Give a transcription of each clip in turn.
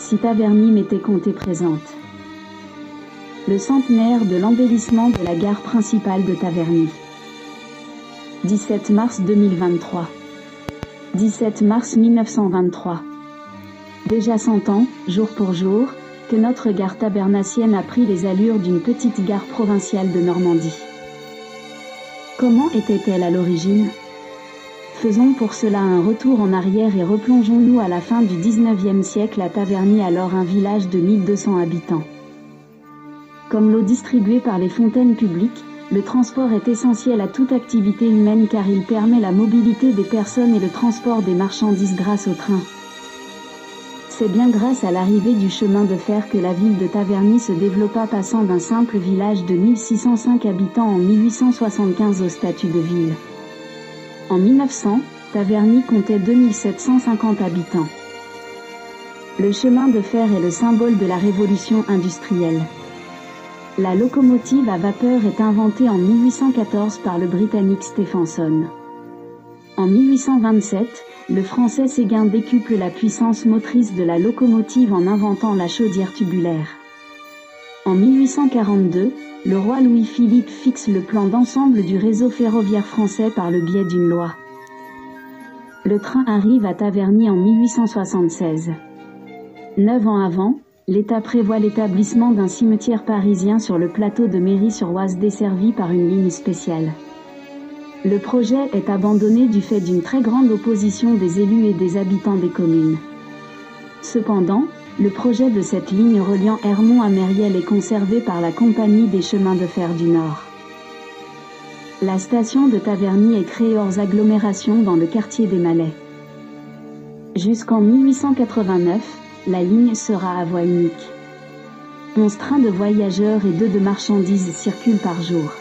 Si Taverny m'était comptée présente. Le centenaire de l'embellissement de la gare principale de Taverny. 17 mars 2023. 17 mars 1923. Déjà 100 ans, jour pour jour, que notre gare tabernacienne a pris les allures d'une petite gare provinciale de Normandie. Comment était-elle à l'origine ? Faisons pour cela un retour en arrière et replongeons-nous à la fin du XIXe siècle à Taverny, alors un village de 1200 habitants. Comme l'eau distribuée par les fontaines publiques, le transport est essentiel à toute activité humaine car il permet la mobilité des personnes et le transport des marchandises grâce au train. C'est bien grâce à l'arrivée du chemin de fer que la ville de Taverny se développa, passant d'un simple village de 1605 habitants en 1875 au statut de ville. En 1900, Taverny comptait 2750 habitants. Le chemin de fer est le symbole de la révolution industrielle. La locomotive à vapeur est inventée en 1814 par le Britannique Stephenson. En 1827, le Français Séguin décuple la puissance motrice de la locomotive en inventant la chaudière tubulaire. En 1842, le roi Louis-Philippe fixe le plan d'ensemble du réseau ferroviaire français par le biais d'une loi. Le train arrive à Taverny en 1876. 9 ans avant, l'État prévoit l'établissement d'un cimetière parisien sur le plateau de Méry-sur-Oise desservi par une ligne spéciale. Le projet est abandonné du fait d'une très grande opposition des élus et des habitants des communes. Cependant, le projet de cette ligne reliant Ermont à Mériel est conservé par la Compagnie des chemins de fer du Nord. La station de Taverny est créée hors agglomération dans le quartier des Malais. Jusqu'en 1889, la ligne sera à voie unique. 11 trains de voyageurs et 2 de marchandises circulent par jour.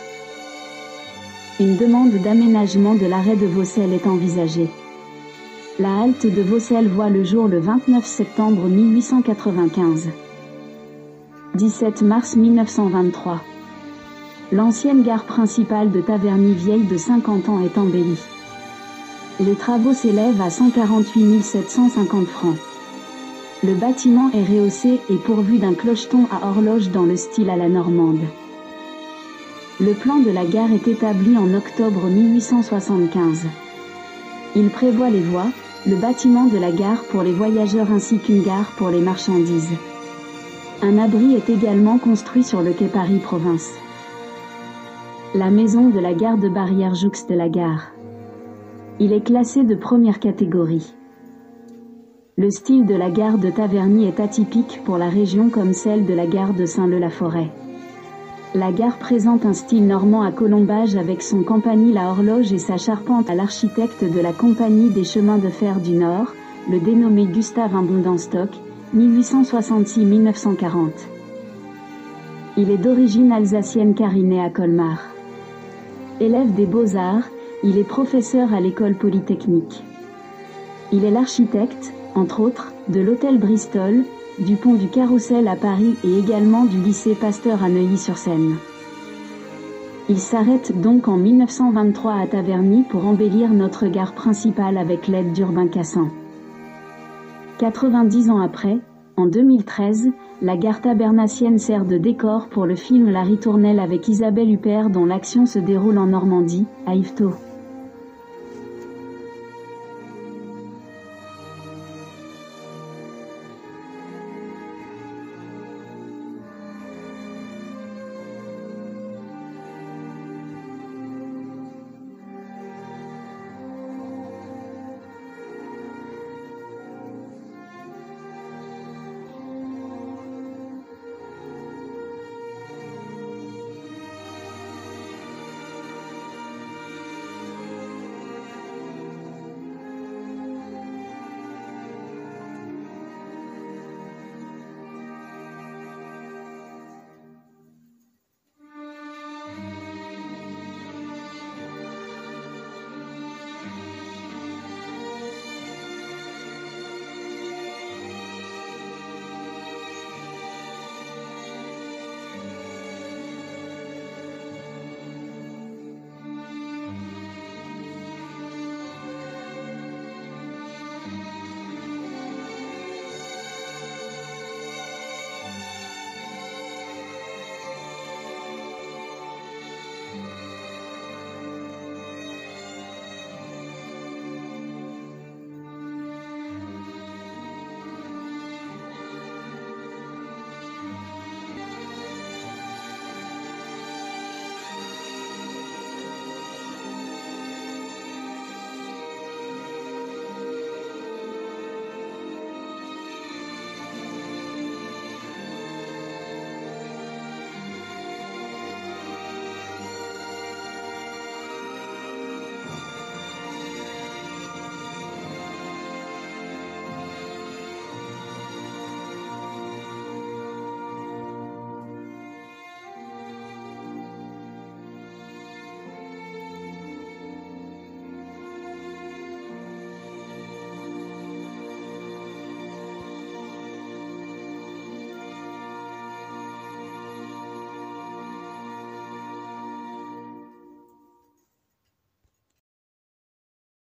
Une demande d'aménagement de l'arrêt de Vaucelles est envisagée. La halte de Vaucelles voit le jour le 29 septembre 1895. 17 mars 1923. L'ancienne gare principale de Taverny, vieille de 50 ans, est embellie. Les travaux s'élèvent à 148 750 francs. Le bâtiment est rehaussé et pourvu d'un clocheton à horloge dans le style à la normande. Le plan de la gare est établi en octobre 1875. Il prévoit les voies, le bâtiment de la gare pour les voyageurs ainsi qu'une gare pour les marchandises. Un abri est également construit sur le quai Paris-Province. La maison de la gare de Barrière jouxte la gare. Il est classé de première catégorie. Le style de la gare de Taverny est atypique pour la région comme celle de la gare de Saint-Leu-la-Forêt. La gare présente un style normand à colombage avec son campanile à horloge et sa charpente à l'architecte de la Compagnie des chemins de fer du Nord, le dénommé Gustave Abondant-Stock, 1866-1940. Il est d'origine alsacienne car il naît à Colmar. Élève des Beaux-Arts, il est professeur à l'école polytechnique. Il est l'architecte, entre autres, de l'hôtel Bristol, du pont du Carrousel à Paris et également du lycée Pasteur à Neuilly-sur-Seine. Il s'arrête donc en 1923 à Taverny pour embellir notre gare principale avec l'aide d'Urbain Cassan. 90 ans après, en 2013, la gare tabernacienne sert de décor pour le film La Ritournelle avec Isabelle Huppert dont l'action se déroule en Normandie, à Yvetot.